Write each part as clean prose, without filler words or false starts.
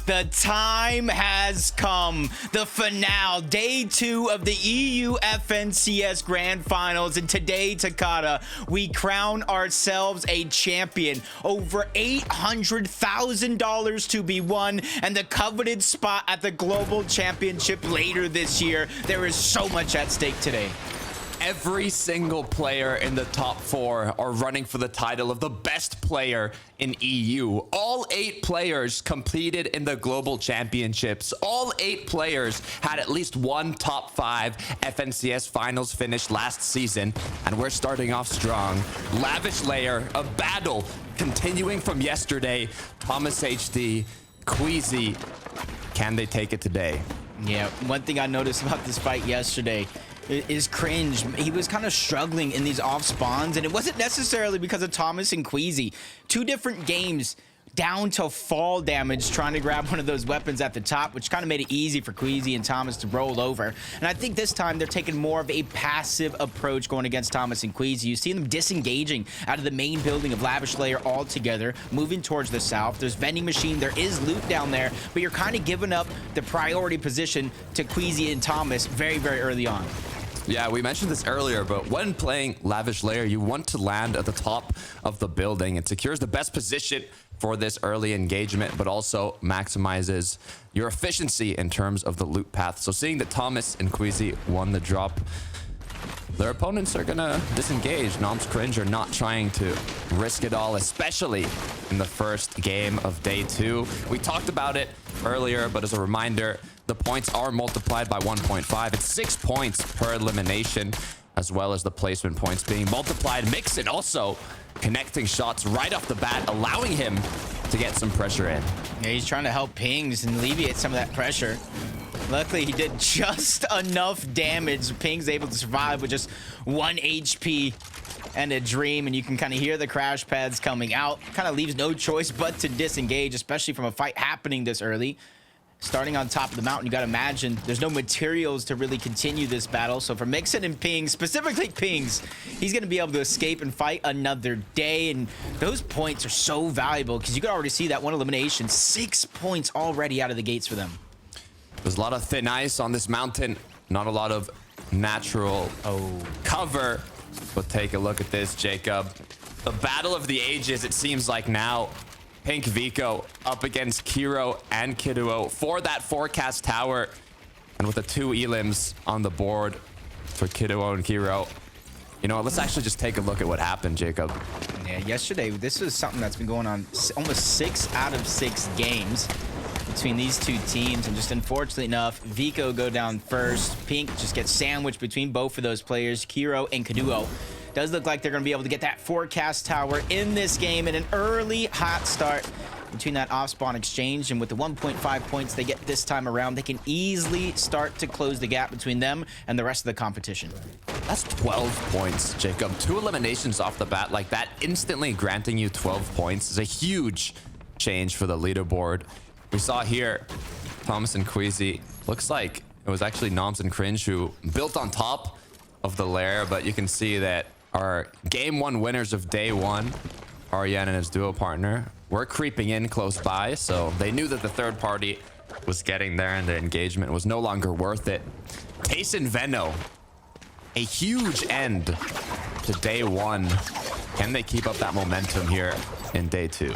The time has come. The finale, day 2 of the EU FNCS Grand Finals. And today, Takata, we crown ourselves a champion. Over $800,000 to be won, and the coveted spot at the Global Championship later this year. There is so much at stake today. Every single player in the top 4 are running for the title of the best player in EU. All 8 players competed in the global championships. All 8 players had at least one top 5 FNCS finals finish last season, and we're starting off strong. Lavish Layer, a battle continuing from yesterday. Thomas HD, Queasy, can they take it today? Yeah, one thing I noticed about this fight yesterday is Cringe. He was kind of struggling in these off spawns, and it wasn't necessarily because of Thomas and Queasy. 2 different games down to fall damage trying to grab one of those weapons at the top, which kind of made it easy for Queasy and Thomas to roll over. And I think this time they're taking more of a passive approach going against Thomas and Queasy. You see them disengaging out of the main building of Lavish Layer altogether, moving towards the south. There's vending machine, there is loot down there, but you're kind of giving up the priority position to Queasy and Thomas very, very early on. Yeah, we mentioned this earlier, but when playing Lavish Layer, you want to land at the top of the building. It secures the best position for this early engagement, but also maximizes your efficiency in terms of the loot path. So seeing that Thomas and Queasy won the drop, their opponents are gonna disengage. Noms Cringe are not trying to risk it all, especially in the first game of day 2. We talked about it earlier, but as a reminder, the points are multiplied by 1.5. It's 6 points per elimination, as well as the placement points being multiplied. Mixon also connecting shots right off the bat, allowing him to get some pressure in. Yeah, he's trying to help Pings and alleviate some of that pressure. Luckily, he did just enough damage. Ping's able to survive with just 1 HP and a dream, and you can kind of hear the crash pads coming out. Kind of leaves no choice but to disengage, especially from a fight happening this early. Starting on top of the mountain, you got to imagine there's no materials to really continue this battle. So for Mixon and Pings, specifically Pings, he's going to be able to escape and fight another day. And those points are so valuable because you can already see that one elimination. 6 points already out of the gates for them. There's a lot of thin ice on this mountain, not a lot of natural cover. But take a look at this, Jacob. The battle of the ages, it seems like now. Pink Vico up against Kiro and Kiduo for that forecast tower. And with the 2 elims on the board for Kiduo and Kiro. You know what, let's actually just take a look at what happened, Jacob. Yeah, yesterday, this was something that's been going on almost 6 out of 6 games between these 2 teams. And just unfortunately enough, Vico go down first. Pink just gets sandwiched between both of those players, Kiro and Kiduo. Does look like they're going to be able to get that forecast tower in this game in an early hot start between that off-spawn exchange. And with the 1.5 points they get this time around, they can easily start to close the gap between them and the rest of the competition. That's 12 points, Jacob. 2 eliminations off the bat like that, instantly granting you 12 points is a huge change for the leaderboard. We saw here, Thomas and Queasy. Looks like it was actually Noms and Cringe who built on top of the lair, but you can see that our game 1 winners of day 1, Aryan and his duo partner, were creeping in close by, so they knew that the third party was getting there and the engagement was no longer worth it. Tace and Veno, a huge end to day 1. Can they keep up that momentum here in day 2?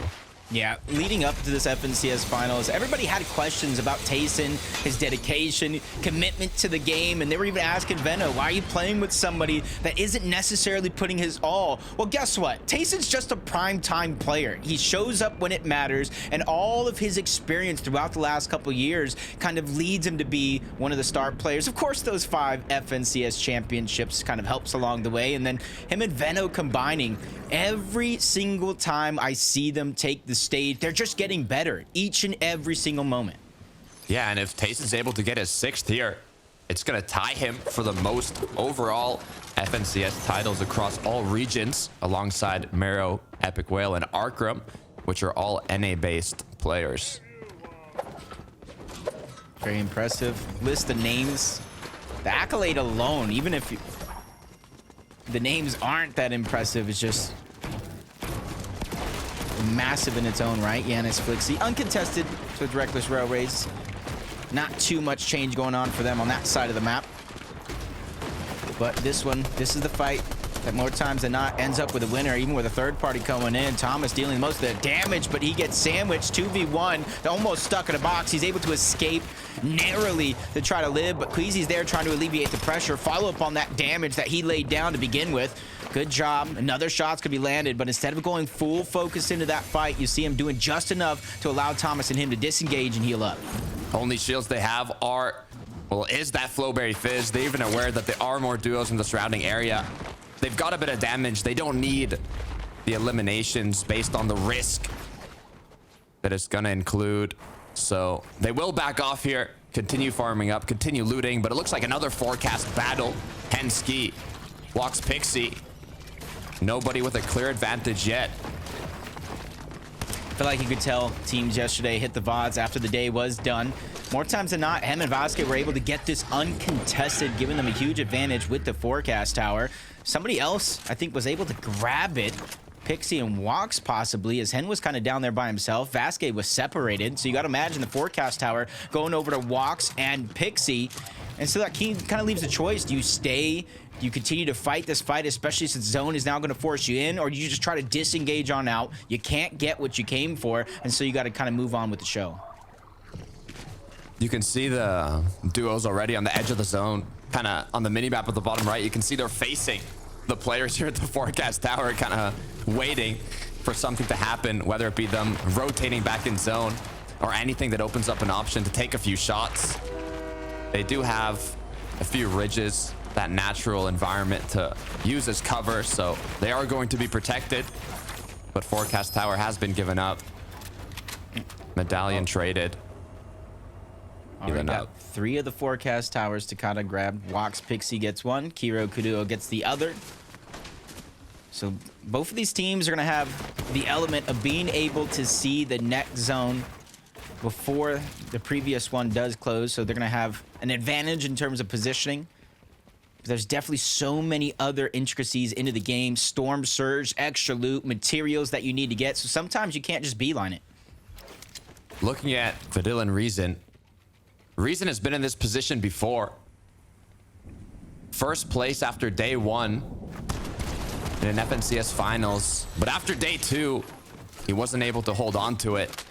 Yeah, leading up to this FNCS finals, everybody had questions about Tayson, his dedication, commitment to the game, and they were even asking Veno, why are you playing with somebody that isn't necessarily putting his all? Well, guess what? Tayson's just a prime-time player. He shows up when it matters, and all of his experience throughout the last couple years kind of leads him to be one of the star players. Of course, those 5 FNCS championships kind of helps along the way, and then him and Veno combining, every single time I see them take the stage, they're just getting better each and every single moment. Yeah, and if Tayson's able to get his 6th here, it's going to tie him for the most overall FNCS titles across all regions, alongside Mero, Epic Whale, and Arkram, which are all NA-based players. Very impressive. List the names. The accolade alone, even if the names aren't that impressive, it's just massive in its own right. Yanis Flixie, uncontested with Reckless Railways. Not too much change going on for them on that side of the map. But this is the fight that more times than not ends up with a winner, even with a third party coming in. Thomas dealing most of the damage, but he gets sandwiched. 2v1, almost stuck in a box. He's able to escape narrowly to try to live, but Queasy's there trying to alleviate the pressure, follow up on that damage that he laid down to begin with. Good job. Another shot's could be landed, but instead of going full focus into that fight, you see him doing just enough to allow Thomas and him to disengage and heal up. Only shields they have are, well, is that Flowberry Fizz. They're even aware that there are more duos in the surrounding area. They've got a bit of damage. They don't need the eliminations based on the risk that it's going to include. So they will back off here, continue farming up, continue looting, but it looks like another forecast battle. Henski walks Pixie. Nobody with a clear advantage yet. I feel like you could tell teams yesterday hit the VODs after the day was done. More times than not, Hem and Vasquez were able to get this uncontested, giving them a huge advantage with the forecast tower. Somebody else, I think, was able to grab it. Pixie and Walks possibly, as Hen was kind of down there by himself. Vasquez was separated, so you got to imagine the forecast tower going over to Walks and Pixie. And so that kind of leaves a choice. Do you stay? Do you continue to fight this fight, especially since zone is now going to force you in, or do you just try to disengage on out? You can't get what you came for, and so you got to kind of move on with the show. You can see the duos already on the edge of the zone, kind of on the mini-map at the bottom right. You can see they're facing the players here at the forecast tower, kind of waiting for something to happen, whether it be them rotating back in zone or anything that opens up an option to take a few shots. They do have a few ridges, that natural environment to use as cover, so they are going to be protected. But forecast tower has been given up. Medallion traded. All right, got 3 of the forecast towers to kind of grab. Walks Pixie gets 1. Kiro Kuduo gets the other. So both of these teams are going to have the element of being able to see the next zone before the previous one does close. So they're going to have an advantage in terms of positioning. There's definitely so many other intricacies into the game. Storm Surge, extra loot, materials that you need to get. So sometimes you can't just beeline it. Looking at Vidil and Reason. Reason has been in this position before. First place after day 1 in an FNCS finals. But after day 2, he wasn't able to hold on to it.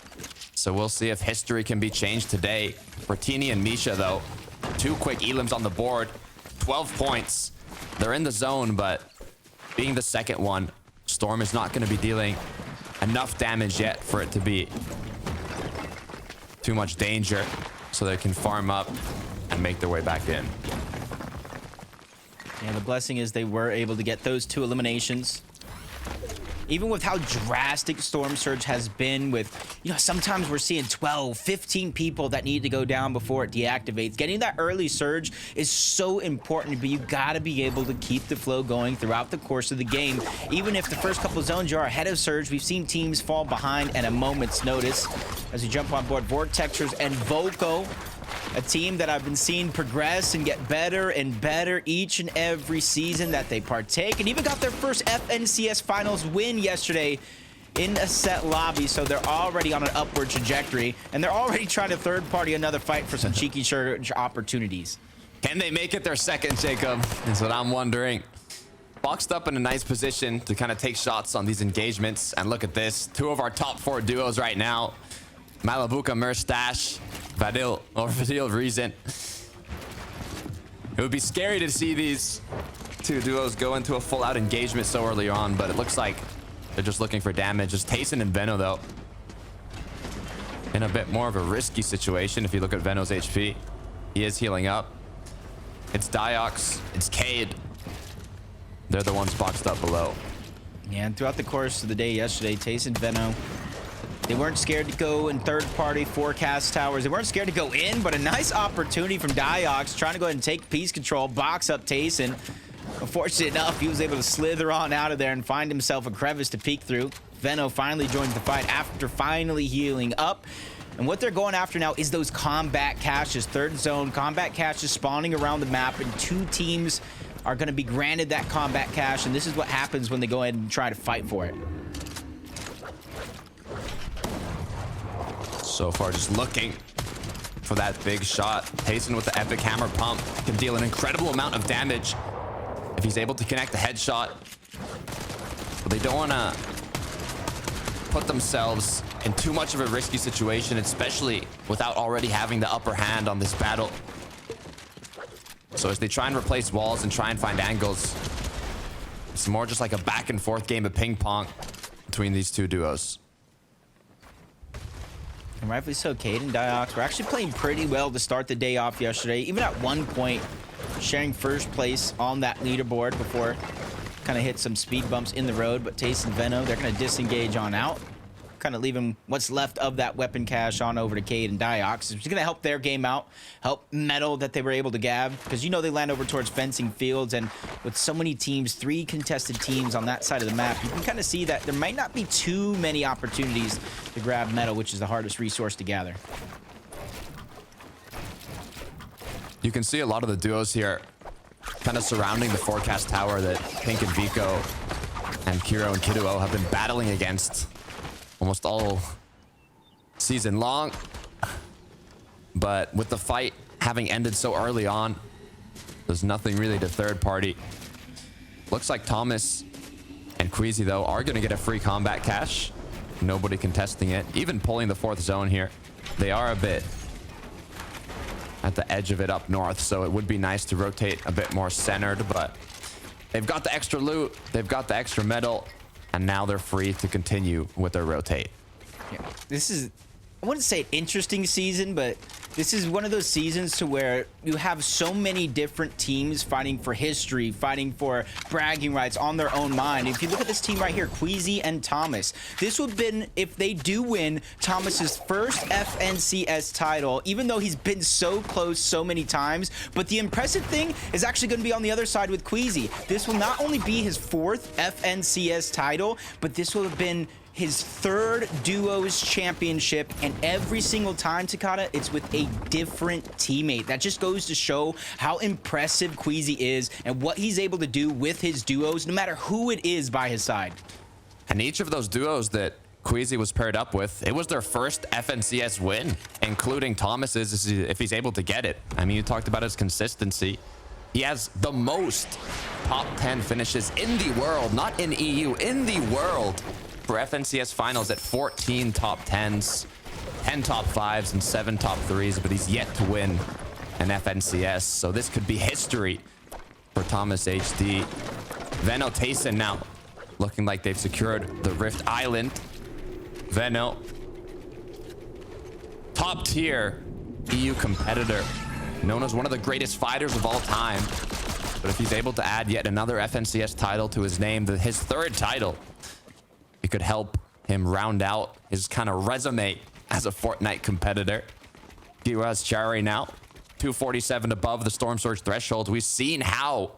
So we'll see if history can be changed today. For Tini and Misha, though, 2 quick elims on the board. 12 points. They're in the zone, but being the second one, Storm is not going to be dealing enough damage yet for it to be too much danger, so they can farm up and make their way back in. Yeah, the blessing is they were able to get those 2 eliminations. Even with how drastic Storm Surge has been with, you know, sometimes we're seeing 12, 15 people that need to go down before it deactivates. Getting that early surge is so important, but you gotta be able to keep the flow going throughout the course of the game. Even if the first couple of zones you are ahead of surge, we've seen teams fall behind at a moment's notice. As we jump on board, Vortexers and Voco, a team that I've been seeing progress and get better and better each and every season that they partake, and even got their first FNCS Finals win yesterday in a set lobby. So they're already on an upward trajectory, and they're already trying to third-party another fight for some cheeky surge opportunities. Can they make it their second, Jacob? That's what I'm wondering. Boxed up in a nice position to kind of take shots on these engagements. And look at this. 2 of our top 4 duos right now. Malabuka Merstash, Vidil Reason. It would be scary to see these 2 duos go into a full-out engagement so early on, but it looks like they're just looking for damage. It's Tayson and Veno, though, in a bit more of a risky situation. If you look at Veno's HP, he is healing up. It's Diox, it's Cade. They're the ones boxed up below. Yeah, and throughout the course of the day yesterday, Tayson and Veno, they weren't scared to go in third-party forecast towers. They weren't scared to go in, but a nice opportunity from Diox, trying to go ahead and take piece control, box up Tayson. Unfortunate enough, he was able to slither on out of there and find himself a crevice to peek through. Veno finally joins the fight after finally healing up. And what they're going after now is those combat caches. Third zone, combat caches spawning around the map, and 2 teams are going to be granted that combat cache, and this is what happens when they go ahead and try to fight for it. So far, just looking for that big shot. Tayson with the epic hammer pump can deal an incredible amount of damage if he's able to connect the headshot. But they don't want to put themselves in too much of a risky situation, especially without already having the upper hand on this battle. So as they try and replace walls and try and find angles, it's more just like a back and forth game of ping pong between these two duos. And rightfully so, Cade and Diox were actually playing pretty well to start the day off yesterday. Even at one point, sharing first place on that leaderboard before kind of hit some speed bumps in the road. But Tace and Veno, they're going to disengage on out, kind of leaving what's left of that weapon cache on over to Cade and Diox. It's going to help their game out, help Metal that they were able to gab, because you know they land over towards fencing fields, and with so many teams, 3 contested teams on that side of the map, you can kind of see that there might not be too many opportunities to grab Metal, which is the hardest resource to gather. You can see a lot of the duos here kind of surrounding the forecast tower that Pink and Vico and Kiro and Kiduo have been battling against almost all season long. But with the fight having ended so early on, there's nothing really to third party. Looks like Thomas and Queasy, though, are going to get a free combat cache. Nobody contesting it, even pulling the 4th zone here. They are a bit at the edge of it up north, so it would be nice to rotate a bit more centered, but they've got the extra loot, they've got the extra metal, and now they're free to continue with their rotate. Yeah, this is, I wouldn't say an interesting season, but this is one of those seasons to where you have so many different teams fighting for history, fighting for bragging rights on their own mind. If you look at this team right here, Queasy and Thomas, this would have been, if they do win, Thomas's first FNCS title, even though he's been so close so many times. But the impressive thing is actually going to be on the other side with Queasy. This will not only be his 4th FNCS title, but this will have been his 3rd duos championship, and every single time, Takata, it's with a different teammate. That just goes to show how impressive Queasy is and what he's able to do with his duos, no matter who it is by his side. And each of those duos that Queasy was paired up with, it was their first FNCS win, including Thomas's if he's able to get it. I mean, you talked about his consistency. He has the most top 10 finishes in the world, not in EU, in the world, for FNCS finals at 14 top 10s, 10 top 5s, and 7 top 3s, but he's yet to win an FNCS, so this could be history for Thomas HD. Veno, Tayson now looking like they've secured the Rift Island. Veno, top tier EU competitor, known as one of the greatest fighters of all time. But if he's able to add yet another FNCS title to his name, his 3rd title, it could help him round out his kind of resume as a Fortnite competitor. Giras Chari now, 247 above the Storm Surge threshold. We've seen how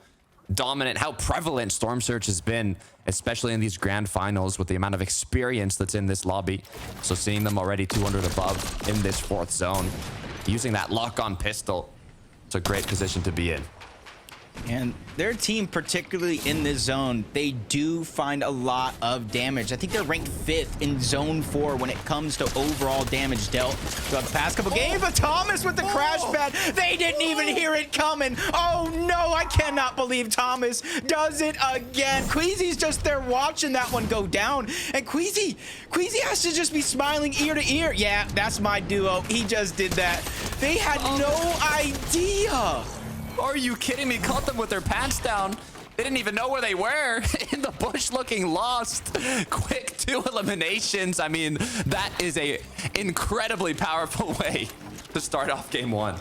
dominant, how prevalent Storm Surge has been, especially in these grand finals with the amount of experience that's in this lobby. So seeing them already 200 above in this 4th zone, using that lock-on pistol, it's a great position to be in. And their team, particularly in this zone, they do find a lot of damage. I think they're ranked 5th in Zone 4 when it comes to overall damage dealt throughout the past couple games. But Thomas with the crash pad, they didn't even hear it coming. Oh no, I cannot believe Thomas does it again. Queasy's just there watching that one go down. And Queasy has to just be smiling ear to ear. Yeah, that's my duo. He just did that. They had no idea. Are you kidding me? Caught them with their pants down. They didn't even know where they were. In the bush looking lost. Quick 2 eliminations. I mean, that is a incredibly powerful way to start off game 1.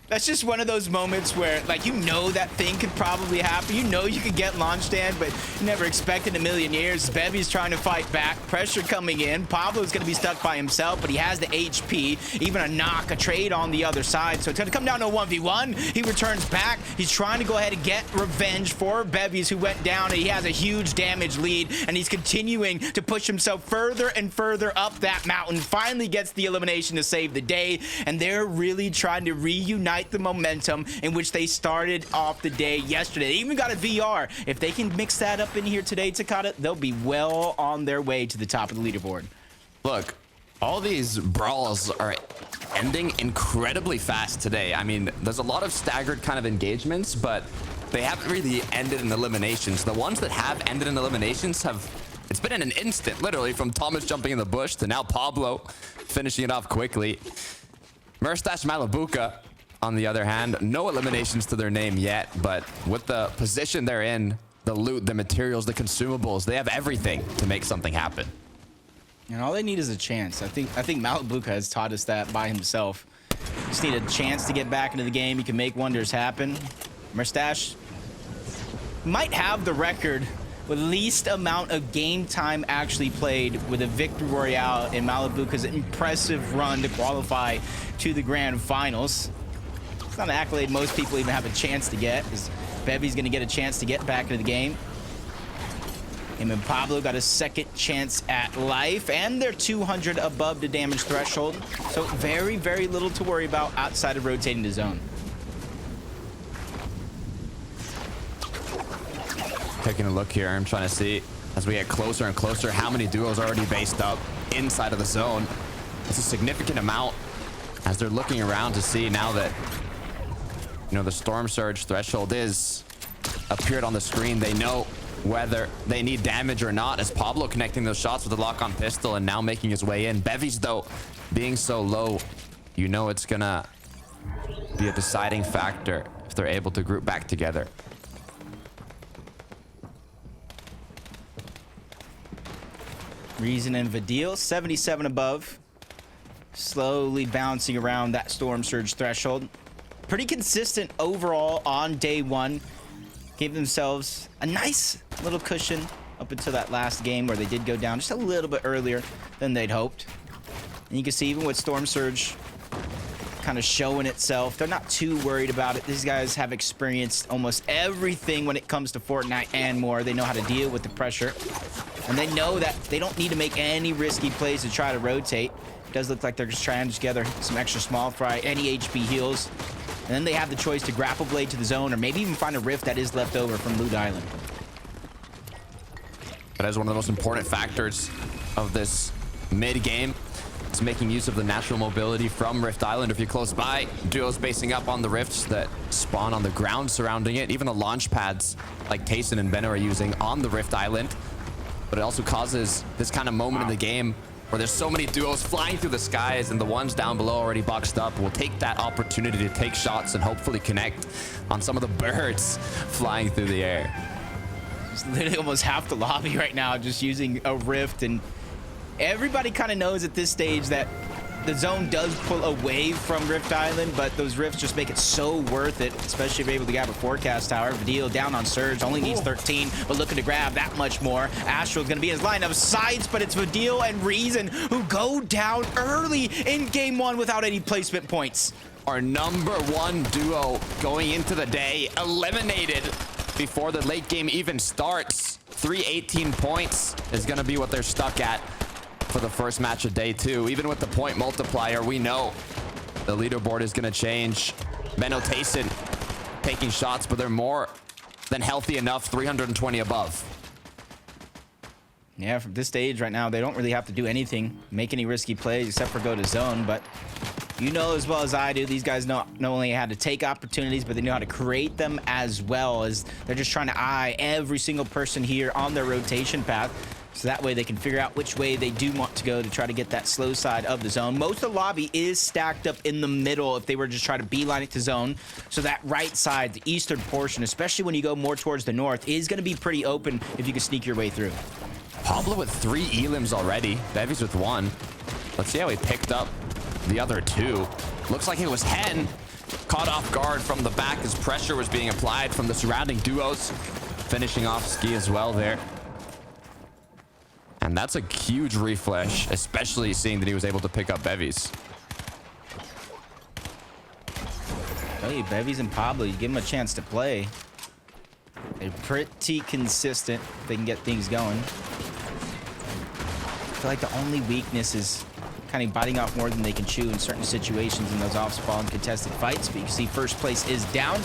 That's just one of those moments where, like, you know that thing could probably happen. You know you could get launch stand, but you never expect in a million years. Bevy's trying to fight back. Pressure coming in. Pablo's going to be stuck by himself, but he has the HP. Even a knock, a trade on the other side. So it's going to come down to a 1v1. He returns back. He's trying to go ahead and get revenge for Bevy's, who went down. And he has a huge damage lead, and he's continuing to push himself further and further up that mountain. Finally gets the elimination to save the day, and they're really trying to reunite the momentum in which they started off the day yesterday. They even got a VR. If they can mix that up in here today, Takata, they'll be well on their way to the top of the leaderboard. Look, All these brawls are ending incredibly fast today. I mean, there's a lot of staggered kind of engagements, but they haven't really ended in eliminations. The ones that have ended in eliminations have, it's been in an instant, literally, from Thomas jumping in the bush to now Pablo finishing it off quickly. Merstash Malabuka, on the other hand, no eliminations to their name yet, but with the position they're in, the loot, the materials, the consumables, they have everything to make something happen. And all they need is a chance. I think Malabuka has taught us that by himself. Just need a chance to get back into the game. You can make wonders happen. Merstash might have the record with least amount of game time actually played with a victory royale in Malabuka's impressive run to qualify to the grand finals. It's not an accolade most people even have a chance to get, as Bevy's going to get a chance to get back into the game. Him and Pablo got a second chance at life, and they're 200 above the damage threshold. So very, very little to worry about outside of rotating the zone. Taking a look here, I'm trying to see as we get closer and closer how many duos are already based up inside of the zone. It's a significant amount as they're looking around to see now that, you know, the Storm Surge threshold is appeared on the screen. They know whether they need damage or not, as Pablo connecting those shots with the lock-on pistol and now making his way in. Bevy's, though, being so low, you know it's gonna be a deciding factor if they're able to group back together. Reason and Vidil, 77 above. Slowly bouncing around that Storm Surge threshold. Pretty consistent overall on day one. Gave themselves a nice little cushion up until that last game where they did go down just a little bit earlier than they'd hoped. And you can see even with Storm Surge kind of showing itself, they're not too worried about it. These guys have experienced almost everything when it comes to Fortnite and more. They know how to deal with the pressure. And they know that they don't need to make any risky plays to try to rotate. It does look like they're just trying together some extra small fry, any HP heals. And then they have the choice to grapple blade to the zone or maybe even find a rift that is left over from Loot Island. That is one of the most important factors of this mid-game. It's making use of the natural mobility from Rift Island. If you're close by, duos basing up on the rifts that spawn on the ground surrounding it. Even the launch pads like Tayson and Benno are using on the Rift Island. But it also causes this kind of moment in the game where there's so many duos flying through the skies, and the ones down below already boxed up will take that opportunity to take shots and hopefully connect on some of the birds flying through the air. Just literally almost half the lobby right now just using a rift, and everybody kind of knows at this stage that the zone does pull away from Rift Island, but those rifts just make it so worth it, especially if you're able to grab a forecast tower. Vidil down on Surge, only needs 13, but looking to grab that much more. Astral's gonna be in his line of sights, but it's Vidil and Reason who go down early in game one without any placement points. Our number one duo going into the day, eliminated before the late game even starts. 318 points is gonna be what they're stuck at for the first match of day two. Even with the point multiplier, we know the leaderboard is going to change. Benno, Tayson taking shots, but they're more than healthy enough, 320 above. Yeah, from this stage right now, they don't really have to do anything, make any risky plays except for go to zone, but you know as well as I do, these guys know not only how to take opportunities, but they know how to create them as well, as they're just trying to eye every single person here on their rotation path. So that way they can figure out which way they do want to go to try to get that slow side of the zone. Most of the lobby is stacked up in the middle if they were just trying to beeline it to zone. So that right side, the eastern portion, especially when you go more towards the north, is going to be pretty open if you can sneak your way through. Pablo with 3 elims already. Bevy's with 1. Let's see how he picked up the other 2. Looks like it was Hen. Caught off guard from the back as pressure was being applied from the surrounding duos. Finishing off Ski as well there. And that's a huge refresh, especially seeing that he was able to pick up Bevy's. Hey, Bevy's and Pablo, you give them a chance to play. They're pretty consistent if they can get things going. I feel like the only weakness is kind of biting off more than they can chew in certain situations in those off-spawn contested fights. But you can see first place is down.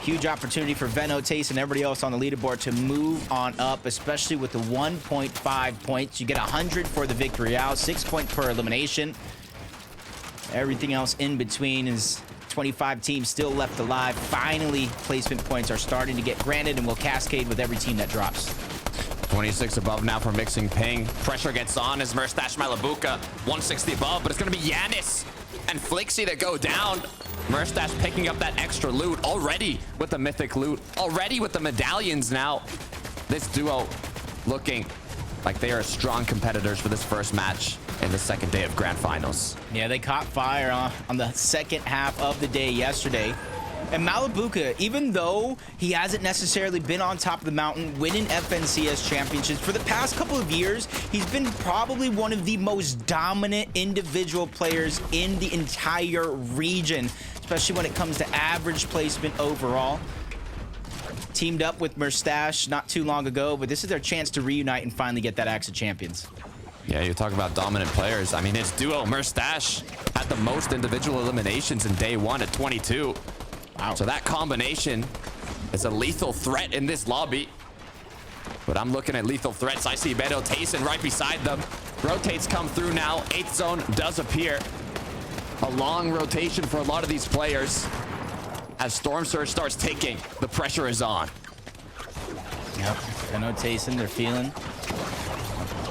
Huge opportunity for Veno, Tace, and everybody else on the leaderboard to move on up, especially with the 1.5 points. You get 100 for the victory out, 6 points per elimination. Everything else in between is 25 teams still left alive. Finally, placement points are starting to get granted and will cascade with every team that drops. 26 above now for Mixing Ping. Pressure gets on as Merstash Malabuka. 160 above, but it's going to be Yanis and Flixie that go down. Merstash picking up that extra loot already with the mythic loot, already with the medallions now. This duo looking like they are strong competitors for this first match in the second day of Grand Finals. Yeah, they caught fire on the second half of the day yesterday. And Malabuka, even though he hasn't necessarily been on top of the mountain winning FNCS championships, for the past couple of years, he's been probably one of the most dominant individual players in the entire region, especially when it comes to average placement overall. Teamed up with Merstash not too long ago, but this is their chance to reunite and finally get that Axe of Champions. Yeah, you talk about dominant players. I mean, his duo, Merstash, had the most individual eliminations in day one at 22. Wow. So that combination is a lethal threat in this lobby. But I'm looking at lethal threats. I see Beto Tayson right beside them. Rotates come through now. 8th zone does appear. A long rotation for a lot of these players. As Storm Surge starts ticking, the pressure is on. Yep, Beto Tayson, they're feeling.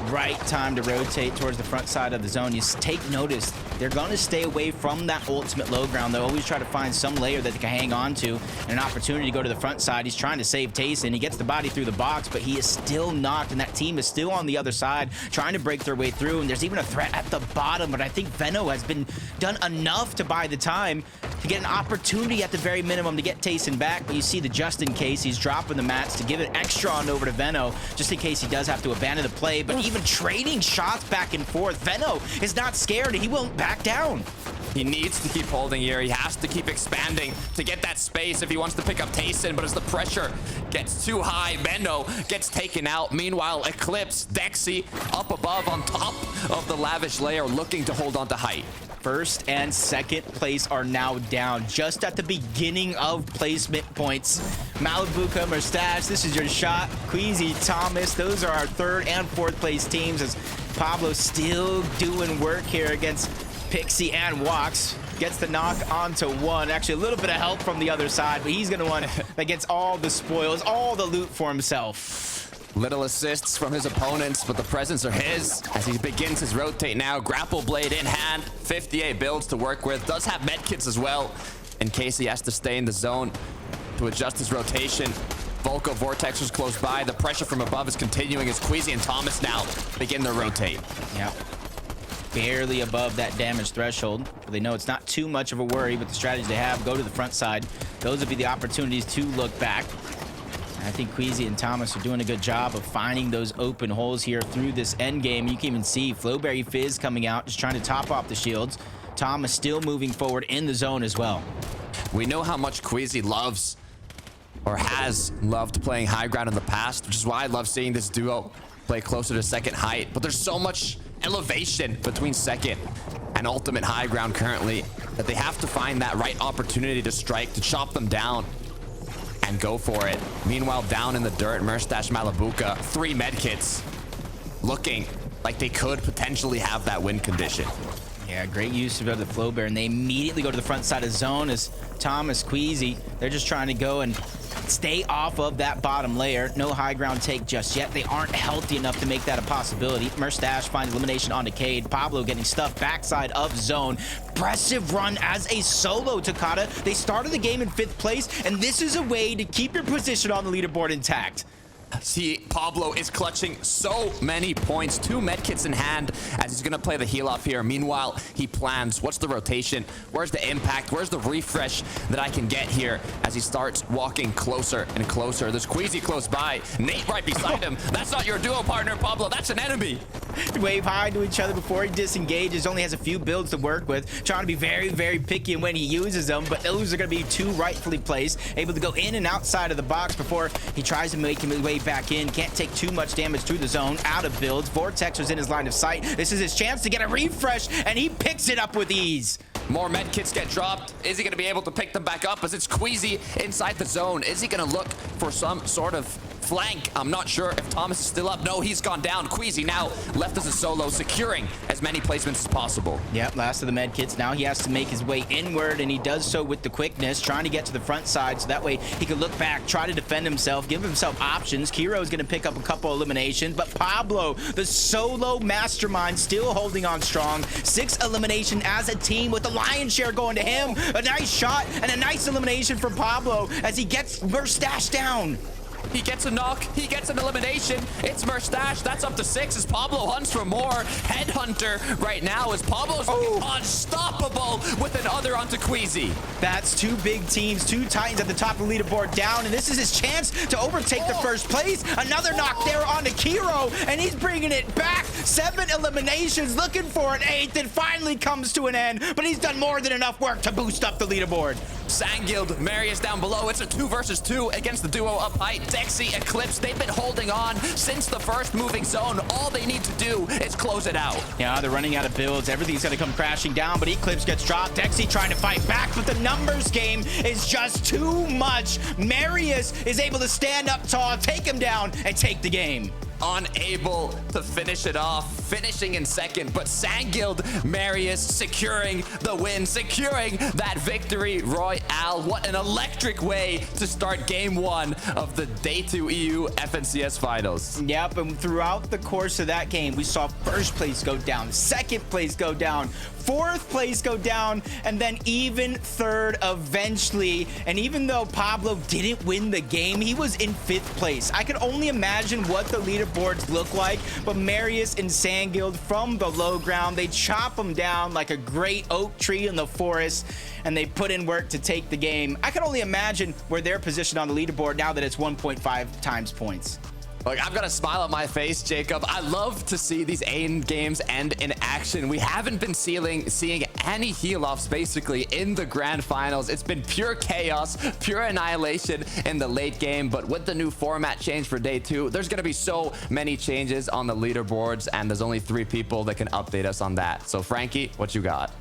Right time to rotate towards the front side of the zone. You take notice, they're going to stay away from that ultimate low ground. They'll always try to find some layer that they can hang on to and an opportunity to go to the front side. He's trying to save Tayson. He gets the body through the box, but he is still knocked, and that team is still on the other side trying to break their way through, and there's even a threat at the bottom, but I think Veno has been done enough to buy the time to get an opportunity at the very minimum to get Tayson back. But you see the just in case, he's dropping the mats to give it extra on over to Veno, just in case he does have to abandon the play. But even trading shots back and forth, Veno is not scared and he won't back down. He needs to keep holding here. He has to keep expanding to get that space if he wants to pick up Tayson. But as the pressure gets too high, Veno gets taken out. Meanwhile, Eclipse, Dexy up above on top of the Lavish Layer, looking to hold on to height. First and second place are now down just at the beginning of placement points. Malabuka, Merstash, this is your shot. Queasy, Thomas, those are our third and fourth place teams, as Pablo still doing work here against Pixie and Walks. Gets the knock onto one. Actually, a little bit of help from the other side, but he's gonna one that gets all the spoils, all the loot for himself. Little assists from his opponents, but the presents are his as he begins his rotate now. Grapple blade in hand, 58 builds to work with. Does have medkits as well in case he has to stay in the zone to adjust his rotation. Volko Vortex was close by. The pressure from above is continuing as Queasy and Thomas now begin to rotate. Yeah. Barely above that damage threshold. They know it's not too much of a worry, but the strategy they have, go to the front side. Those would be the opportunities to look back. I think Queasy and Thomas are doing a good job of finding those open holes here through this end game. You can even see Flowberry Fizz coming out, just trying to top off the shields. Thomas still moving forward in the zone as well. We know how much Queasy loves or has loved playing high ground in the past, which is why I love seeing this duo play closer to second height. But there's so much elevation between second and ultimate high ground currently that they have to find that right opportunity to strike, to chop them down and go for it. Meanwhile, down in the dirt, Merstash Malabuka, 3 medkits, looking like they could potentially have that win condition. Yeah, great use of the flow bear, and they immediately go to the front side of zone as Thomas, Queasy, they're just trying to go and stay off of that bottom layer. No high ground take just yet. They aren't healthy enough to make that a possibility. Merstash finds elimination on Decade. Pablo getting stuffed backside of zone. Impressive run as a solo Takata. They started the game in 5th place, and this is a way to keep your position on the leaderboard intact. See, Pablo is clutching so many points. 2 medkits in hand as he's gonna play the heal off here. Meanwhile, he plans, what's the rotation? Where's the impact? Where's the refresh that I can get here as he starts walking closer and closer? There's Queasy close by. Nate right beside him. That's not your duo partner, Pablo. That's an enemy. Wave high to each other before he disengages. Only has a few builds to work with. Trying to be very, very picky when he uses them, but those are going to be 2 rightfully placed. Able to go in and outside of the box before he tries to make his way back in. Can't take too much damage through the zone. Out of builds. Vortex was in his line of sight. This is his chance to get a refresh, and he picks it up with ease. More med kits get dropped. Is he going to be able to pick them back up as it's Queasy inside the zone? Is he going to look for some sort of flank? I'm not sure if Thomas is still up. No, he's gone down. Queasy now left as a solo, securing as many placements as possible. Yep, last of the med kits. Now he has to make his way inward, and he does so with the quickness, trying to get to the front side so that way he can look back, try to defend himself, give himself options. Kiro is going to pick up a couple eliminations, but Pablo, the solo mastermind, still holding on strong. 6 elimination as a team with the lion's share going to him. A nice shot and a nice elimination from Pablo as he gets Merstash down. He gets a knock. He gets an elimination. It's Merstash. That's up to 6 as Pablo hunts for more. Headhunter right now as Pablo's unstoppable with another onto Queasy. That's 2 big teams, 2 Titans at the top of the leaderboard down, and this is his chance to overtake the first place. Another knock there onto Kiro, and he's bringing it back. 7 eliminations, looking for an 8th. It finally comes to an end, but he's done more than enough work to boost up the leaderboard. Sangild, Marius down below. It's a 2 versus 2 against the duo up high. Dexy, Eclipse, they've been holding on since the first moving zone. All they need to do is close it out. Yeah, they're running out of builds. Everything's going to come crashing down, but Eclipse gets dropped. Dexy trying to fight back, but the numbers game is just too much. Marius is able to stand up tall, take him down, and take the game. Unable to finish it off, finishing in second, but Sangild, Marius securing the win, securing that victory royale. What an electric way to start game 1 of the Day 2 EU FNCS finals. Yep, and throughout the course of that game, we saw first place go down, second place go down, fourth place go down, and then even third eventually. And even though Pablo didn't win the game, he was in 5th place. I could only imagine what the leaderboards look like, but Marius and Sangild from the low ground, they chop them down like a great oak tree in the forest, and they put in work to take the game. I can only imagine where they're positioned on the leaderboard now that it's 1.5 times points. Look, I've got a smile on my face, Jacob. I love to see these AIM games end in action. We haven't been seeing any heal-offs basically in the grand finals. It's been pure chaos, pure annihilation in the late game. But with the new format change for Day 2, there's going to be so many changes on the leaderboards, and there's only 3 people that can update us on that. So Frankie, what you got?